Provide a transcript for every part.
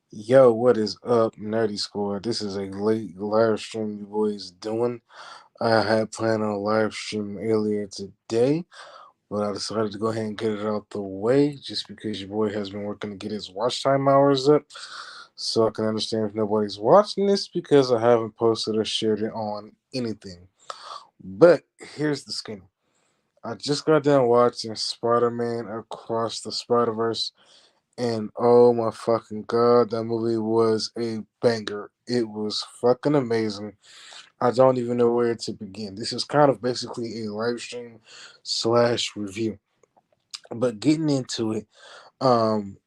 Yo, what is up, Nerdy Squad? This is a late live stream you boys doing. I had planned on live stream earlier today, but I decided to go ahead and get it out the way just because your boy has been working to get his watch time hours up. So I can understand if nobody's watching this because I haven't posted or shared it on anything. But here's the skinny. I just got done watching Spider-Man Across the Spider-Verse, and oh my fucking god, that movie was a banger. It was fucking amazing. I don't even know where to begin. This is kind of basically a live stream slash review. But getting into it, um,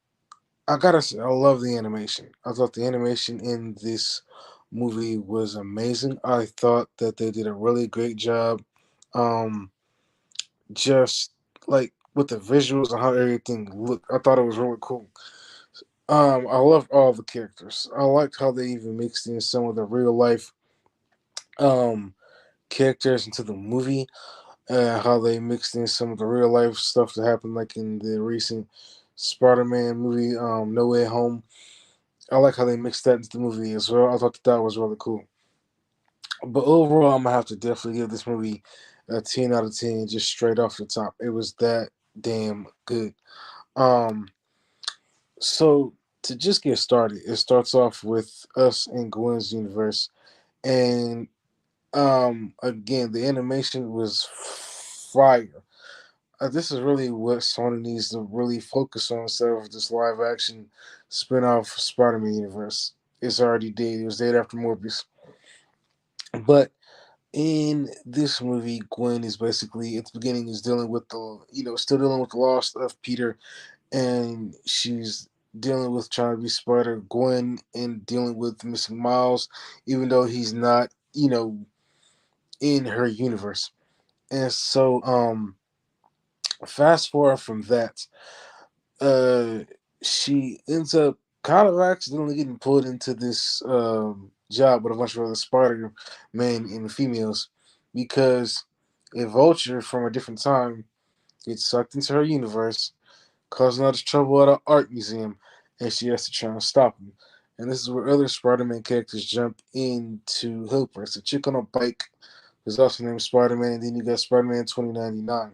I gotta say, I love the animation. I thought the animation in this movie was amazing. I thought that they did a really great job. Um, just like with the visuals and how everything looked, I thought it was really cool. I loved all the characters. I liked how they even mixed in some of the real life um characters into the movie. How they mixed in some of the real life stuff that happened, like in the recent Spider-Man movie, No Way Home. I like how they mixed that into the movie as well. I thought that was really cool. But overall, I'm gonna have to definitely give this movie a 10 out of 10, just straight off the top. It was that damn good. Um, so to just get started, it starts off with us in Gwen's universe, and again, the animation was fire. This is really what Sony needs to really focus on instead of this live action spin-off Spider-Man universe. It's already dead. It was dead after Morbius. But in this movie, Gwen is basically at the beginning is dealing with still dealing with the loss of Peter, and she's dealing with trying to be Spider Gwen and dealing with missing Miles, even though he's not, in her universe. And so, fast forward from that, uh, she ends up kind of accidentally getting pulled into this job with a bunch of other Spider men and females because a vulture from a different time gets sucked into her universe, causing all this trouble at an art museum, and she has to try and stop him. And this is where other Spider-Man characters jump in to help her. It's a chick on a bike who's also named Spider-Man, and then you got Spider-Man 2099.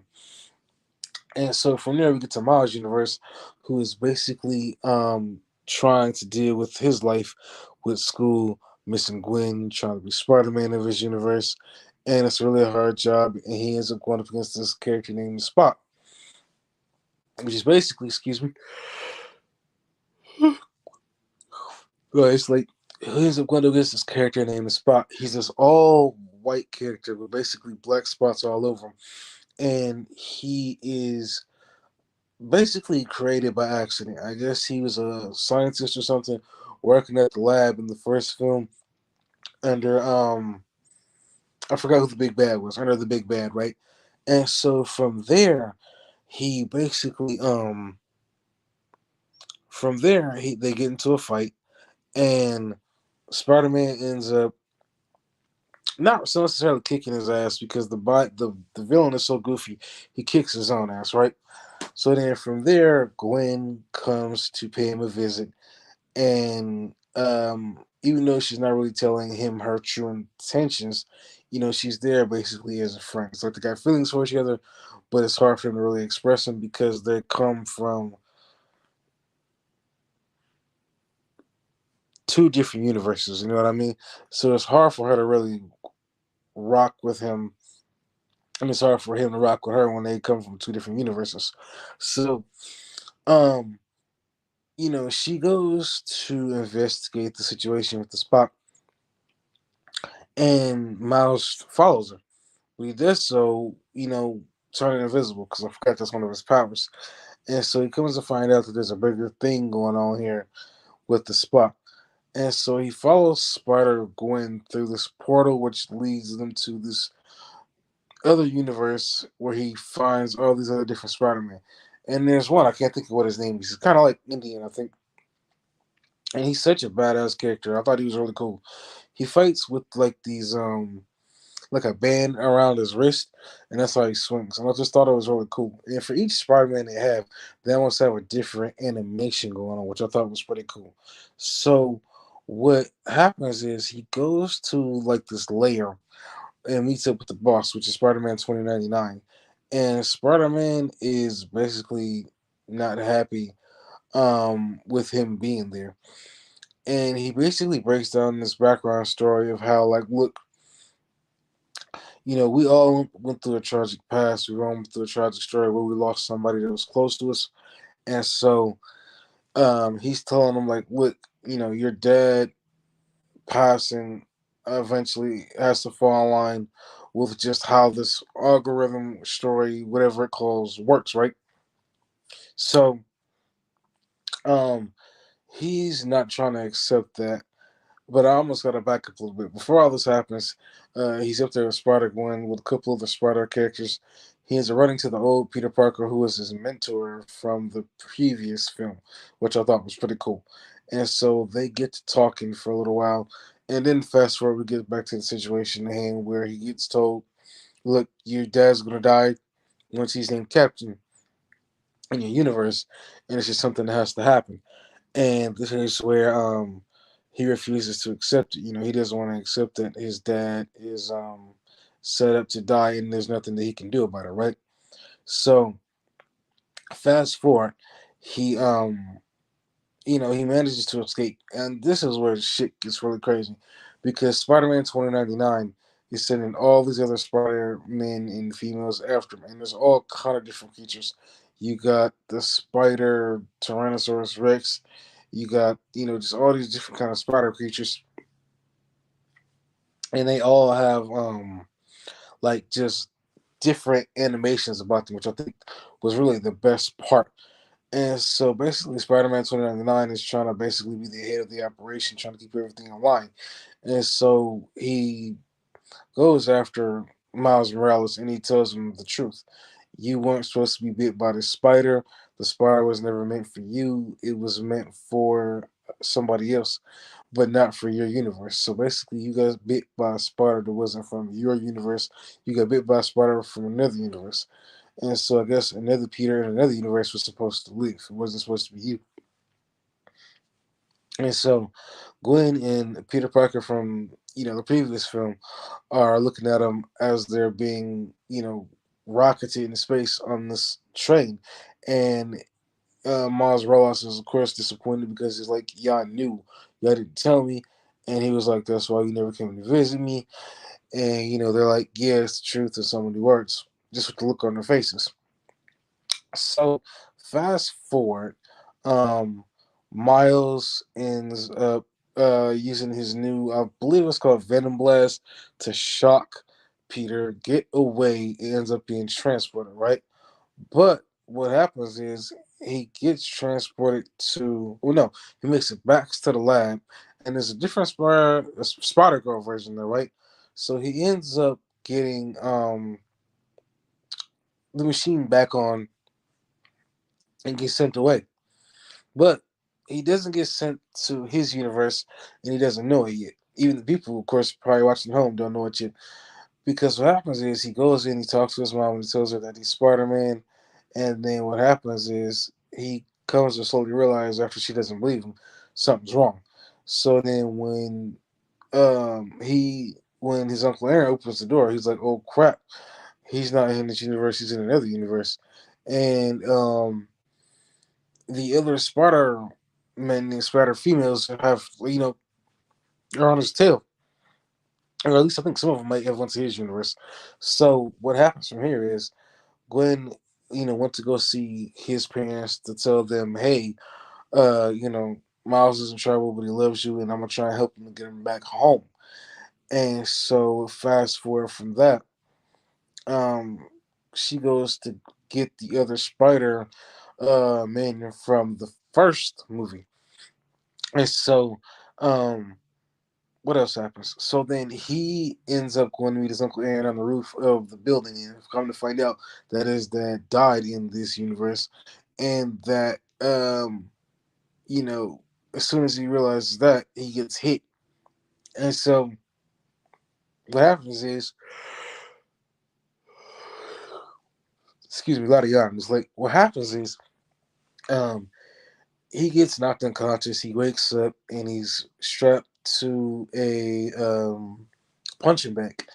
And so from there we get to Miles' universe, who is basically trying to deal with his life with school, missing Gwen, trying to be Spider-Man of his universe. And it's really a hard job, and he ends up going up against this character named Spot, which is basically, excuse me, well, it's like he ends up going up against this character named Spot. He's this all white character with basically black spots all over him. And he is basically created by accident. I guess he was a scientist or something working at the lab in the first film under I forgot who the big bad was, under the big bad, right? And so from there, he basically from there they get into a fight, and Spider-Man ends up not so necessarily kicking his ass because the villain is so goofy, he kicks his own ass, right? So then from there, Gwen comes to pay him a visit, and even though she's not really telling him her true intentions, she's there basically as a friend. It's like they got feelings for each other, but it's hard for them to really express them because they come from two different universes. You know what I mean? So it's hard for her to really rock with him, and it's hard for him to rock with her when they come from two different universes. So, um, she goes to investigate the situation with the Spot, and Miles follows her. He does so, turning invisible because I forgot that's one of his powers. And so he comes to find out that there's a bigger thing going on here with the Spot. And so he follows Spider Gwen through this portal, which leads them to this other universe where he finds all these other different Spider-Man. And there's one, I can't think of what his name is. He's kind of like Indian, I think. And he's such a badass character. I thought he was really cool. He fights with like these like a band around his wrist, and that's how he swings. And I just thought it was really cool. And for each Spider-Man they almost have a different animation going on, which I thought was pretty cool. So what happens is he goes to like this layer and meets up with the boss, which is Spider-Man 2099. And Spider-Man is basically not happy with him being there. And he basically breaks down this background story of how, like, look, we all went through a tragic past. We all went through a tragic story where we lost somebody that was close to us. And so he's telling them, like, look, your dad passing eventually has to fall in line with just how this algorithm story, whatever it calls, works, right? So um he's not trying to accept that. But I almost got to back up a little bit. Before all this happens, he's up there with Spider Gwen with a couple of the Spider characters. He ends up running to the old Peter Parker, who was his mentor from the previous film, which I thought was pretty cool. And so they get to talking for a little while. And then fast forward, we get back to the situation at hand where he gets told, look, your dad's going to die once he's named Captain in your universe. And it's just something that has to happen. And this is where he refuses to accept it. He doesn't want to accept that his dad is set up to die and there's nothing that he can do about it, right? So fast forward, he he manages to escape. And this is where shit gets really crazy. Because Spider-Man 2099 is sending all these other Spider-Men and females after him. And there's all kind of different creatures. You got the Spider Tyrannosaurus Rex. You got, just all these different kind of spider creatures. And they all have like just different animations about them, which I think was really the best part. And so basically, Spider Man 2099 is trying to basically be the head of the operation, trying to keep everything in line. And so he goes after Miles Morales and he tells him the truth. You weren't supposed to be bit by the spider. The spider was never meant for you, it was meant for somebody else, but not for your universe. So basically, you got bit by a spider that wasn't from your universe. You got bit by a spider from another universe. And so I guess another Peter in another universe was supposed to live. It wasn't supposed to be you. And so Gwen and Peter Parker from the previous film are looking at them as they're being rocketed into space on this train, and Miles Morales is of course disappointed because he's like, y'all knew, y'all didn't tell me, and he was like, that's why you never came to visit me, and they're like, yeah, it's the truth in so many words, just with the look on their faces. So fast forward, um, Miles ends up using his new, I believe it's called Venom Blast, to shock Peter, get away, and ends up being transported, right? But what happens is he gets transported to, well, no, he makes it back to the lab, and there's a different Spider Girl version there, right? So he ends up getting the machine back on and gets sent away. But he doesn't get sent to his universe, and he doesn't know it yet. Even the people, of course, probably watching at home don't know it yet. Because what happens is he goes in, he talks to his mom, and he tells her that he's Spider Man. And then what happens is he comes to slowly realize after she doesn't believe him, something's wrong. So then when his Uncle Aaron opens the door, he's like, oh crap, he's not in this universe, he's in another universe. And the other Spider men and Spider females have, are on his tail. Or at least I think some of them might have went to his universe. So what happens from here is Gwen, went to go see his parents to tell them, hey, Miles is in trouble, but he loves you, and I'm gonna try and help him and get him back home. And so fast forward from that, um, she goes to get the other Spider man from the first movie. And so, um, what else happens? So then he ends up going to meet his Uncle Aaron on the roof of the building, and come to find out that his dad died in this universe, and that you know, as soon as he realizes that, he gets hit, and so what happens is, excuse me, a lot of yarn. It's like what happens is, um, he gets knocked unconscious. He wakes up and he's strapped to a punching bag.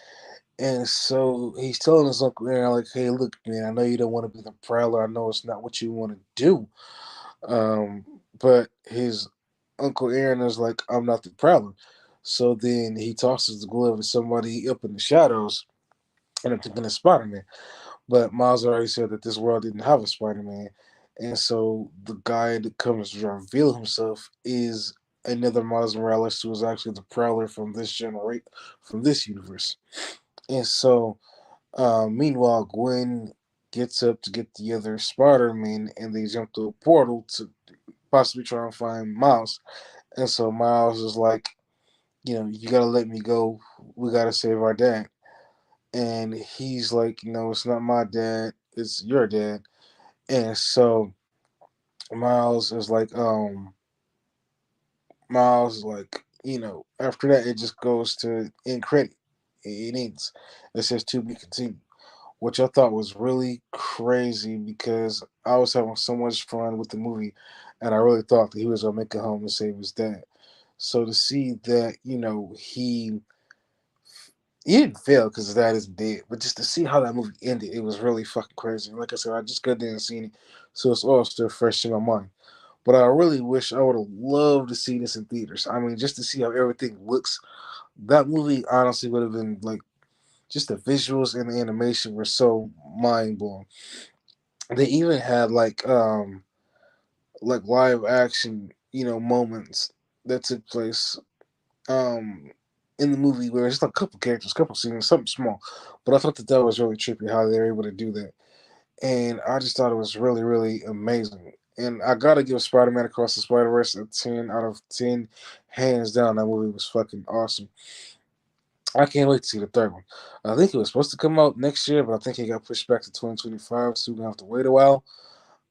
And so he's telling his Uncle Aaron, like, hey, look, man, I know you don't want to be the prowler. I know it's not what you want to do. But his Uncle Aaron is like, I'm not the prowler. So then he tosses the glove at somebody up in the shadows, and I'm thinking it's Spider Man. But Miles already said that this world didn't have a Spider Man. And so the guy that comes to reveal himself is another Miles Morales who is actually the prowler from this from this universe. And so meanwhile, Gwen gets up to get the other Spider-Man, and they jump through a portal to possibly try and find Miles. And so Miles is like, you gotta let me go. We gotta save our dad. And he's like, it's not my dad, it's your dad. And so Miles is like, after that, it just goes to end credit. It ends. It says to be continued, which I thought was really crazy because I was having so much fun with the movie, and I really thought that he was gonna make it home and save his dad. So to see that, he didn't fail because his dad is dead, but just to see how that movie ended, it was really fucking crazy. Like I said, I just couldn't see it, so it's all still fresh in my mind. But I really wish I would have loved to see this in theaters. I mean, just to see how everything looks. That movie honestly would have been like just the visuals and the animation were so mind blowing. They even had like live action, moments that took place um in the movie where it's just a couple characters, couple scenes, something small. But I thought that that was really trippy how they were able to do that. And I just thought it was really, really amazing. And I gotta give Spider Man Across the Spider Verse a 10 out of 10, hands down. That movie was fucking awesome. I can't wait to see the third one. I think it was supposed to come out next year, but I think it got pushed back to 2025, so we're gonna have to wait a while.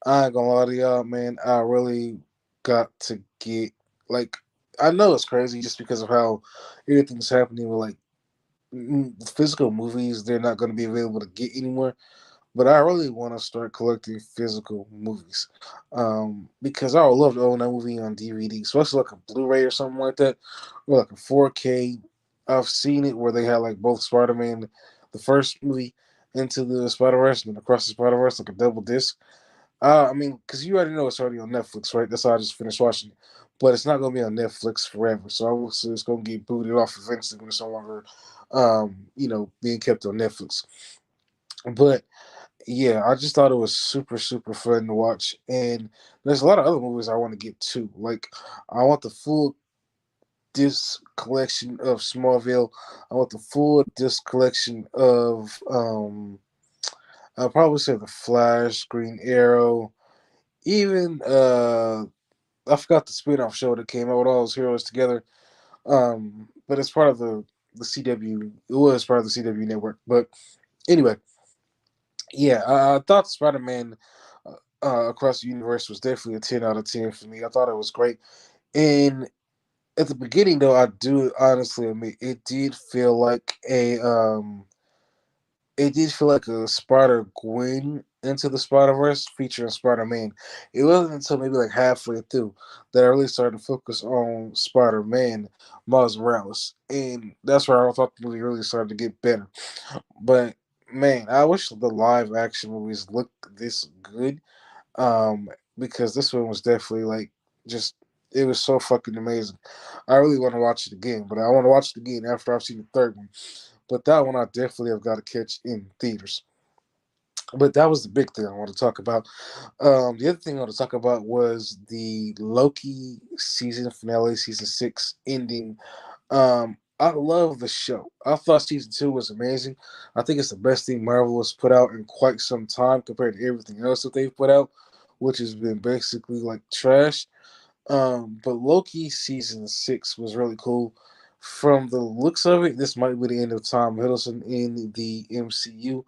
I ain't gonna lie to y'all, man. I really got to get like I know it's crazy just because of how everything's happening with like physical movies. They're not gonna be available to get anymore. But I really want to start collecting physical movies because I would love to own that movie on DVD, especially like a Blu-ray or something like that, or like a 4K. I've seen it where they had like both Spider-Man, the first movie, Into the Spider-Verse, and then Across the Spider-Verse, like a double disc. I mean, because you already know it's already on Netflix, right? That's how I just finished watching it. But it's not going to be on Netflix forever. So obviously it's going to get booted off eventually when it's no longer, being kept on Netflix. But yeah, I just thought it was super, super fun to watch. And there's a lot of other movies I want to get too. Like, I want the full disc collection of Smallville. I want the full disc collection of, I'll probably say The Flash, Green Arrow, even, I forgot the spin off show that came out with all those heroes together. But it's part of the CW, it was part of the CW network. But anyway, yeah, I thought Spider Man across the universe was definitely a 10 out of 10 for me. I thought it was great. And at the beginning, though, I do honestly admit it did feel like a Spider Gwen into the Spider Verse featuring Spider Man. It wasn't until maybe like halfway through that I really started to focus on Spider Man, Miles Morales, and that's where I thought the movie really started to get better. But man, I wish the live action movies looked this good. Because this one was definitely like just it was so fucking amazing. I really want to watch it again, but I want to watch it again after I've seen the third one. But that one I definitely have got to catch in theaters. But that was the big thing I want to talk about. The other thing I want to talk about was the Loki season finale, season 6 ending. I love the show. I thought season 2 was amazing. I think it's the best thing Marvel has put out in quite some time compared to everything else that they've put out, which has been basically like trash. But Loki season 6 was really cool. From the looks of it, this might be the end of Tom Hiddleston in the MCU.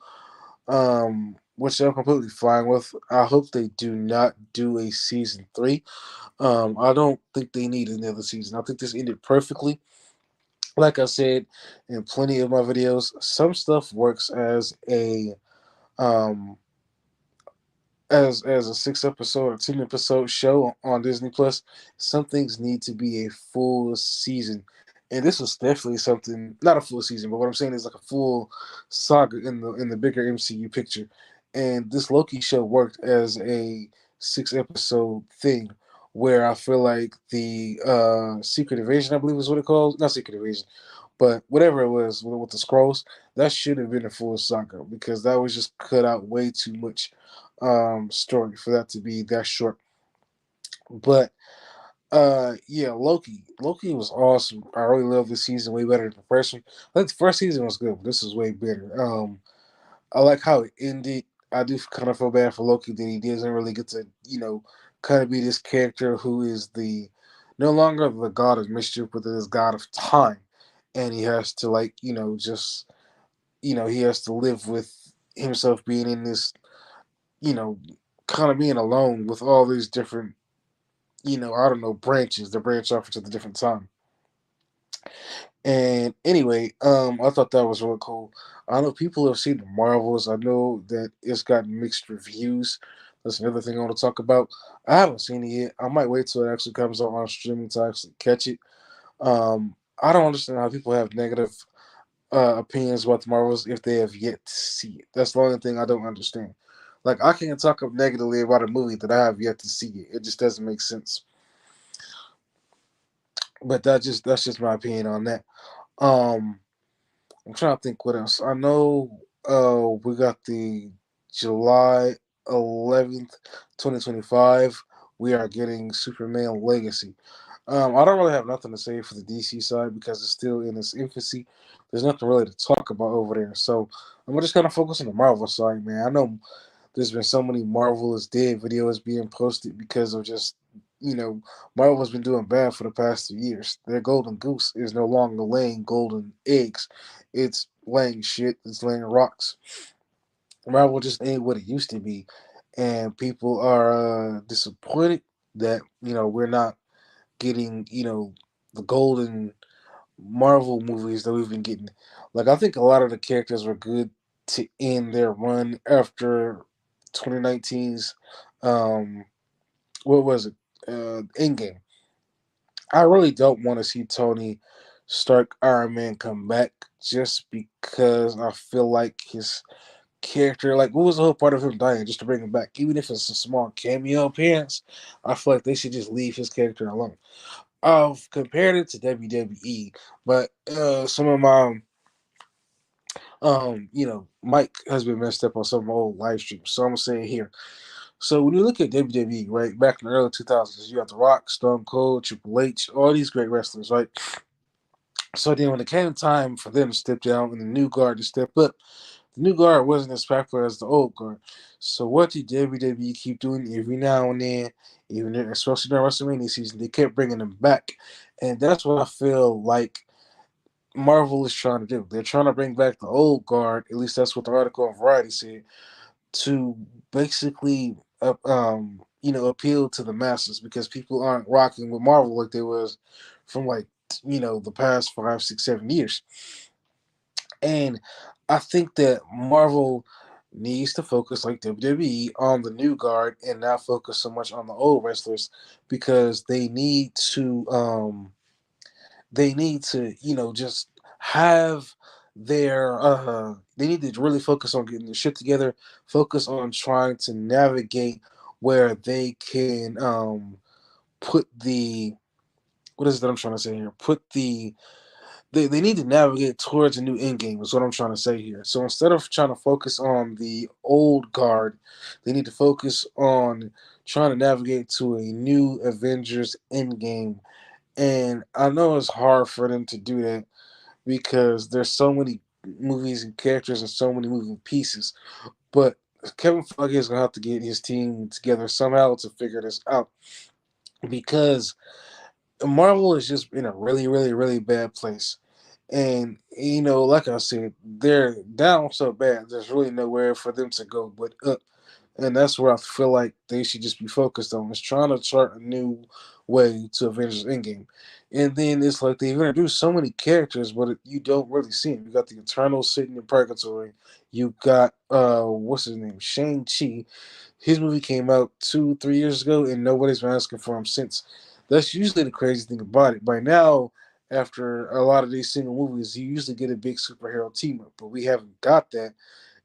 Which I'm completely fine with. I hope they do not do a season 3. I don't think they need another season. I think this ended perfectly. Like I said in plenty of my videos, some stuff works um as a 6 episode or 10 episode show on Disney Plus. Some things need to be a full season, and this was definitely something, not a full season, but what I'm saying is like a full saga in the bigger MCU picture. And this Loki show worked as a 6 episode thing, where I feel like the Secret Invasion, I believe is what it calls, not Secret Invasion, but whatever it was with the scrolls, that should have been a full saga, because that was just cut out way too much story for that to be that short. But yeah, Loki was awesome. I really love this season way better than the first one. I think the first season was good, but this is way better. I like how it ended. I do kind of feel bad for Loki that he doesn't really get to, kind of be this character who is the no longer the god of mischief, but is god of time, and he has to, like, just, he has to live with himself being in this, you know, kind of being alone with all these different, I don't know, branches that branch off into the different time. And anyway, I thought that was really cool. I know people have seen the Marvels. I know that it's got mixed reviews. That's another thing I want to talk about. I haven't seen it yet. I might wait till it actually comes out on streaming to actually catch it. I don't understand how people have negative opinions about the Marvels if they have yet to see it. That's the only thing I don't understand. Like, I can't talk up negatively about a movie that I have yet to see it. It just doesn't make sense. But that's just my opinion on that. Um, I'm trying to think what else. I know we got the July 11th, 2025. We are getting Superman Legacy. I don't really have nothing to say for the DC side because it's still in its infancy. There's nothing really to talk about over there. So I'm just gonna focus on the Marvel side, man. I know there's been so many Marvel is dead videos being posted because of just, Marvel's been doing bad for the past 2 years. Their golden goose is no longer laying golden eggs. It's laying shit, it's laying rocks. Marvel just ain't what it used to be. And people are disappointed that, we're not getting, the golden Marvel movies that we've been getting. Like, I think a lot of the characters were good to end their run after 2019's what was it? Endgame. I really don't want to see Tony Stark Iron Man come back just because I feel like his character, like, what was the whole part of him dying just to bring him back? Even if it's a small cameo appearance, I feel like they should just leave his character alone. I've compared it to WWE, but some of my Mike has been messed up on some old live streams, so I'm gonna say it here. So when you look at WWE, right, back in the early 2000s, you got The Rock, Stone Cold, Triple H, all these great wrestlers, right? So then when it came time for them to step down and the new guard to step up, the new guard wasn't as popular as the old guard. So what did WWE keep doing every now and then, even especially during WrestleMania season? They kept bringing them back, and that's what I feel like Marvel is trying to do. They're trying to bring back the old guard. At least that's what the article on Variety said, to basically appeal to the masses, because people aren't rocking with Marvel like they was from, like, the past 5, 6, 7 years. And I think that Marvel needs to focus, like WWE, on the new guard and not focus so much on the old wrestlers, because they need to just have they need to really focus on getting their shit together, focus on trying to navigate where they can put the what is it that I'm trying to say here? Put the they need to navigate towards a new end game is what I'm trying to say here. So instead of trying to focus on the old guard, they need to focus on trying to navigate to a new Avengers end game. And I know it's hard for them to do that because there's so many movies and characters and so many moving pieces. But Kevin Feige is gonna have to get his team together somehow to figure this out, because Marvel is just in a really, really, really bad place. And like I said, they're down so bad. There's really nowhere for them to go but up. and that's where I feel like they should just be focused on is trying to chart a new way to Avengers Endgame. And then it's like they've introduced so many characters, but you don't really see them. You got the Eternals sitting in purgatory. You got what's his name, Shang Chi. His movie came out 2, 3 years ago, and nobody's been asking for him since. That's usually the crazy thing about it. By now, after a lot of these single movies, you usually get a big superhero team up, but we haven't got that,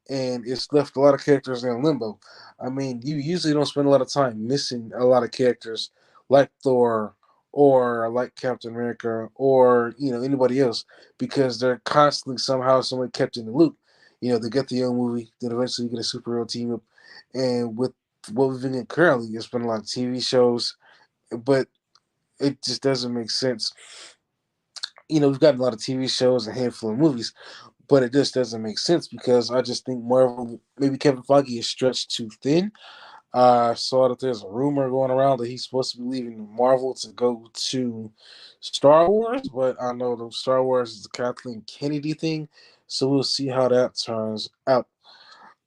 and it's left a lot of characters in limbo. I mean, you usually don't spend a lot of time missing a lot of characters like Thor or like Captain America or anybody else because they're constantly somehow someone kept in the loop. They get the young movie, then eventually you get a superhero team up, and with what we've been getting currently, it's been a lot of TV shows, but it just doesn't make sense. We've gotten a lot of TV shows and a handful of movies, but it just doesn't make sense because I just think Marvel, maybe Kevin Feige is stretched too thin. I saw that there's a rumor going around that he's supposed to be leaving Marvel to go to Star Wars, but I know the Star Wars is the Kathleen Kennedy thing, so we'll see how that turns out.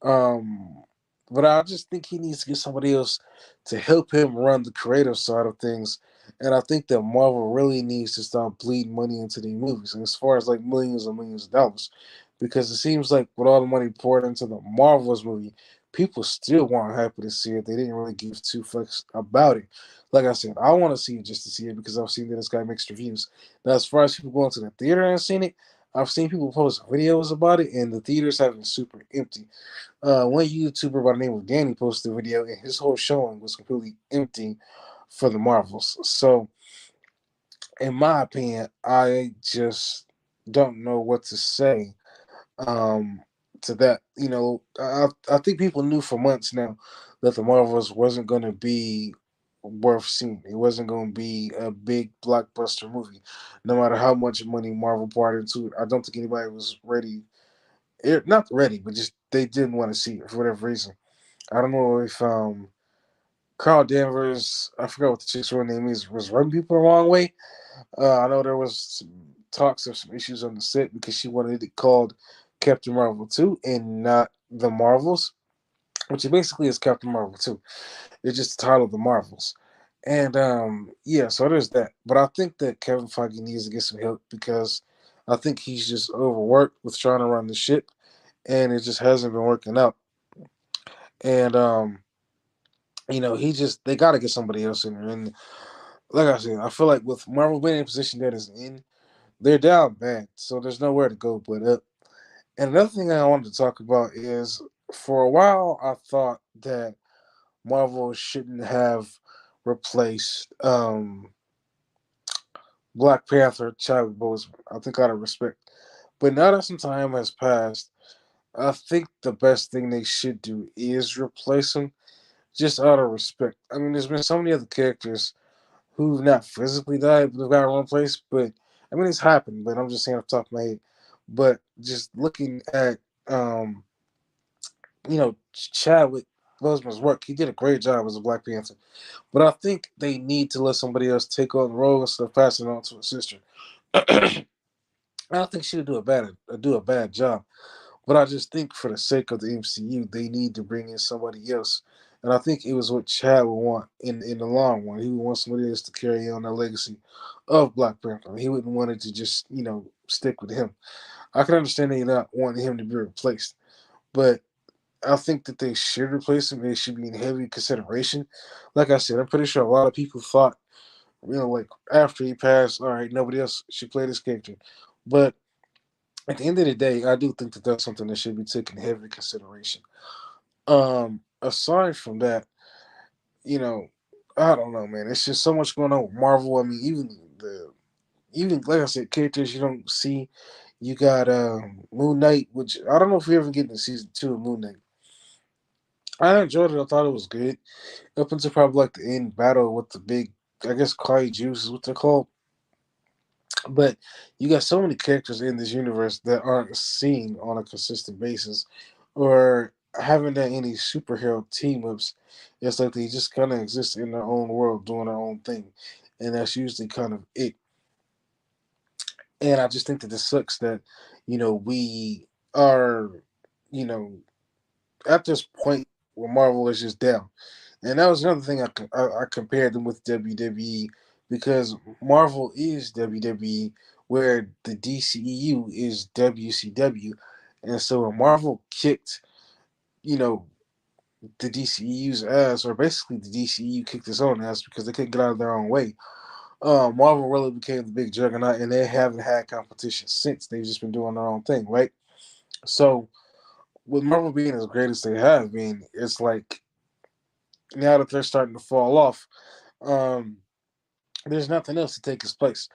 Um, but I just think he needs to get somebody else to help him run the creative side of things. And I think that Marvel really needs to stop bleeding money into these movies, and as far as like millions and millions of dollars, because it seems like with all the money poured into the Marvels movie, people still weren't happy to see it. They didn't really give two fucks about it. Like I said, I want to see it just to see it because I've seen that it's got mixed reviews. Now, as far as people going to the theater and seeing it, I've seen people post videos about it, and the theaters have been super empty. One YouTuber by the name of Danny posted a video, and his whole showing was completely empty for the Marvels. So, in my opinion, I just don't know what to say um, to that. I think people knew for months now that the Marvels wasn't going to be worth seeing. It wasn't going to be a big blockbuster movie, no matter how much money Marvel poured into it. I don't think anybody was ready. Not ready, but just they didn't want to see it for whatever reason. I don't know if Carl Danvers, I forgot what the chick's real name is, was rubbing people the wrong way. I know there was some talks of some issues on the set because she wanted it called Captain Marvel 2 and not The Marvels, which basically is Captain Marvel 2. It's just the title of The Marvels. And yeah, so there's that. But I think that Kevin Feige needs to get some help because I think he's just overworked with trying to run the ship and it just hasn't been working out. And he just they got to get somebody else in there. And like I said, I feel like with Marvel being in a position that is in, they're down bad, so there's nowhere to go but up. And another thing I wanted to talk about is for a while I thought that Marvel shouldn't have replaced Black Panther Chadwick Boseman. I think out of respect, but now that some time has passed, I think the best thing they should do is replace him just out of respect. I mean, there's been so many other characters who've not physically died, but have got one place. But I mean, it's happened. But I'm just saying off the top of my head. But just looking at, Chadwick Boseman's work, he did a great job as a Black Panther. But I think they need to let somebody else take on the role instead of passing it on to a sister. I don't think she would do a bad job. But I just think for the sake of the MCU, they need to bring in somebody else. And I think it was what Chad would want in the long run. He would want somebody else to carry on the legacy of Black Panther. He wouldn't want it to just, stick with him. I can understand they not wanting him to be replaced. But I think that they should replace him. They should be in heavy consideration. Like I said, I'm pretty sure a lot of people thought, like after he passed, all right, nobody else should play this character. But at the end of the day, I do think that that's something that should be taken heavy consideration. Aside from that, you know, I don't know, man. It's just so much going on with Marvel. I mean, even like I said, characters you don't see. You got Moon Knight, which I don't know if we ever get to season 2 of Moon Knight. I enjoyed it. I thought it was good up until probably like the end battle with the big, I guess, Juice is what they're called. But you got so many characters in this universe that aren't seen on a consistent basis, or haven't done any superhero team ups. It's like they just kind of exist in their own world, doing their own thing, and that's usually kind of it. And I just think that this sucks that we are, you know, at this point. where Marvel is just down. And that was another thing I compared them with WWE because Marvel is WWE, where the DCEU is WCW, and so when Marvel kicked, you know, the DCEU's ass, or basically the DCEU kicked its own ass because they couldn't get out of their own way. Marvel really became the big juggernaut, and they haven't had competition since. They've just been doing their own thing, right? So with Marvel being as great as they have been, it's like now that they're starting to fall off, um, there's nothing else to take its place.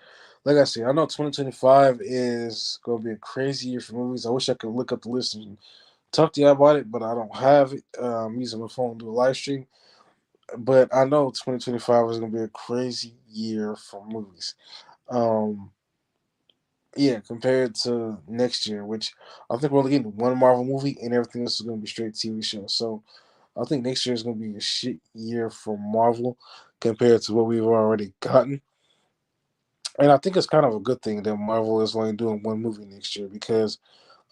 Like I said, I know 2025 is going to be a crazy year for movies. I wish I could look up the list and talk to you about it, but I don't have it. I'm using my phone to do a live stream. But I know 2025 is going to be a crazy year for movies. Um, yeah, compared to next year, which I think we're only getting one Marvel movie and everything else is going to be straight TV shows. So I think next year is going to be a shit year for Marvel compared to what we've already gotten. And I think it's kind of a good thing that Marvel is only doing one movie next year because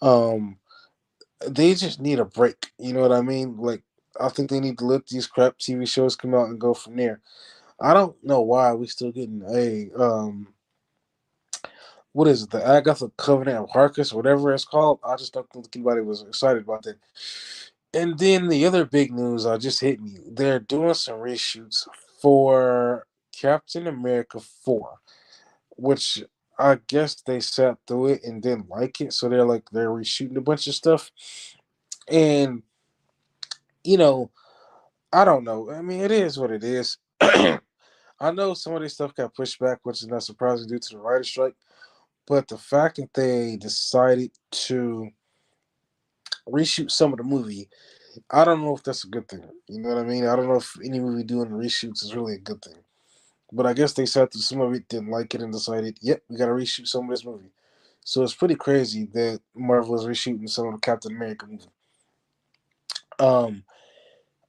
um, they just need a break. You know what I mean? Like, I think they need to let these crap TV shows come out and go from there. I don't know why we still getting a what is it, the Agatha Covenant of Harkness, whatever it's called. I just don't think anybody was excited about that. And then the other big news just hit me. They're doing some reshoots for Captain America 4, which I guess they sat through it and didn't like it. So they're reshooting a bunch of stuff. And, you know, I don't know. I mean, it is what it is. I know some of this stuff got pushed back, which is not surprising due to the writer's strike. But the fact that they decided to reshoot some of the movie, I don't know if that's a good thing. You know what I mean? I don't know if any movie doing reshoots is really a good thing. But I guess they sat through some of it, didn't like it, and decided, yep, we got to reshoot some of this movie. So it's pretty crazy that Marvel is reshooting some of the Captain America movie. Um,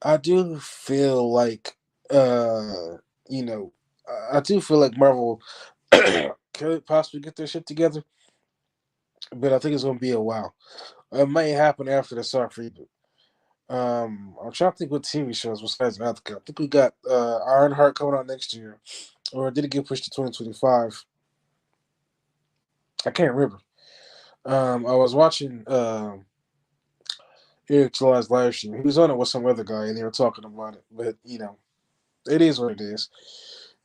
I do feel like, you know, I do feel like Marvel could possibly get their shit together, but I think it's going to be a while. It may happen after the soft reboot. I'm trying to think what TV shows besides Africa. I think we got Ironheart coming out next year, or did it get pushed to 2025? I can't remember. I was watching Eric July's live stream. He was on it with some other guy, and they were talking about it. But it is what it is.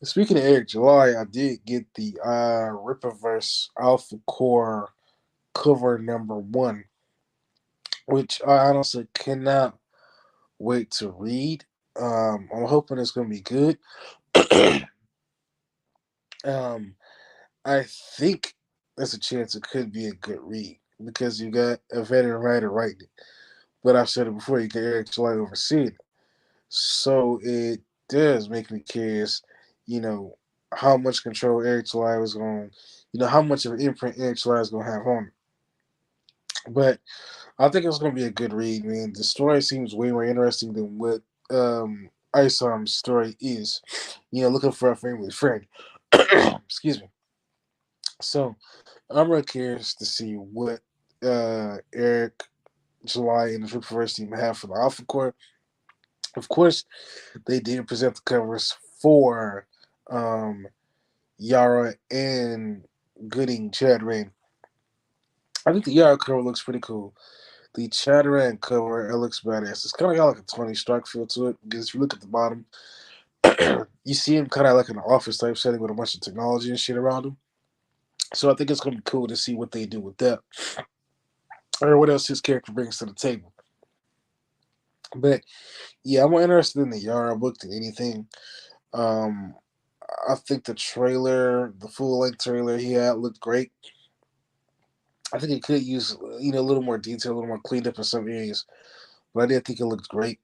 Speaking of Eric July, I did get the Rippaverse Alpha Core cover number 1, which I honestly cannot wait to read. I'm hoping it's going to be good. um, I think there's a chance it could be a good read because you got a veteran writer writing it. But I've said it before, you can Eric July oversee it. So it does make me curious, you know, how much control Eric July was going, how much of an imprint Eric July is going to have on it. But I think it's going to be a good read, man. The story seems way more interesting than what Ice Arm's story is. Looking for a family friend. Excuse me. So I'm really curious to see what Eric July and the Triple First team have for the Alpha Core. Of course, they did present the covers for Yara and Gooding Chad Rain. I think the Yara cover looks pretty cool. The Chad Rain cover, it looks badass. It's kind of got like a Tony Stark feel to it because if you look at the bottom, you see him kind of like an office type setting with a bunch of technology and shit around him. So I think it's going to be cool to see what they do with that or what else his character brings to the table. But yeah, I'm more interested in the Yara book than anything. Um, I think the trailer, the full length trailer he had looked great. I think it could use a little more detail, a little more cleaned up in some areas, but I did think it looked great.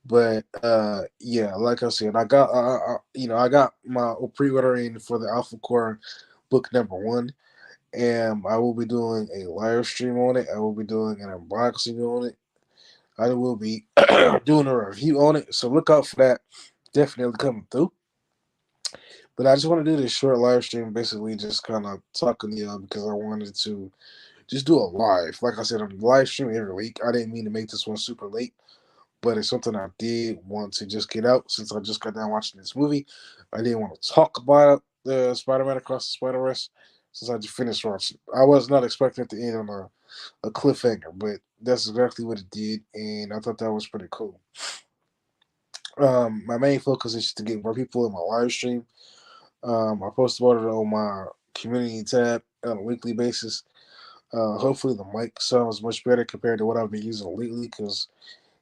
But yeah, like I said, I got my pre-order in for the Alpha Core book number 1, and I will be doing a live stream on it. I will be doing an unboxing on it. I will be doing a review on it, so look out for that. Definitely coming through. But I just want to do this short live stream, basically just kind of talking to y'all because I wanted to just do a live. Like I said, I'm live streaming every week. I didn't mean to make this one super late, but it's something I did want to just get out since I just got done watching this movie. I didn't want to talk about the Spider-Man Across the Spider-Verse since I just finished watching. I was not expecting it to end on a cliffhanger, but that's exactly what it did, and I thought that was pretty cool. My main focus is to get more people in my live stream. I post about it on my community tab on a weekly basis. Hopefully the mic sounds much better compared to what I've been using lately, because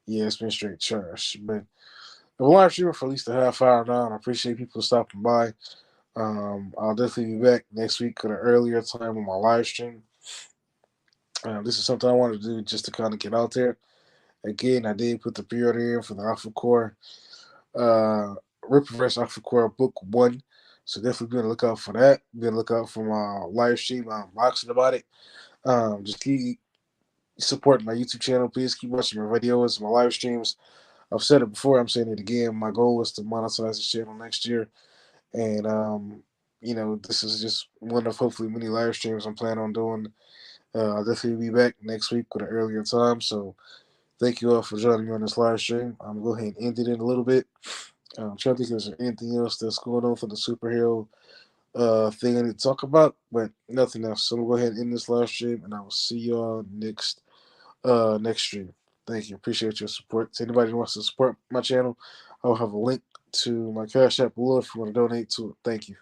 yeah, it's been straight trash. But I'm live streaming for at least a half hour now, and I appreciate people stopping by. I'll definitely be back next week at an earlier time on my live stream. This is something I wanted to do just to kind of get out there. Again, I did put the pre-order in for the Alpha Core, uh, Ripperverse Alpha Core Book 1. So definitely be on the lookout for that. Be on the lookout for my live stream unboxing about it. Just keep supporting my YouTube channel. Please keep watching my videos, my live streams. I've said it before, I'm saying it again. My goal is to monetize the channel next year. And, this is just one of hopefully many live streams I'm planning on doing. I'll definitely be back next week with an earlier time. So thank you all for joining me on this live stream. I'm going to go ahead and end it in a little bit. I'm trying to think if there's anything else that's going on for the superhero thing I need to talk about, but nothing else. So I'm going to go ahead and end this live stream, and I will see y'all next stream. Thank you. Appreciate your support. To anybody who wants to support my channel, I'll have a link to my Cash App below if you want to donate to it. Thank you.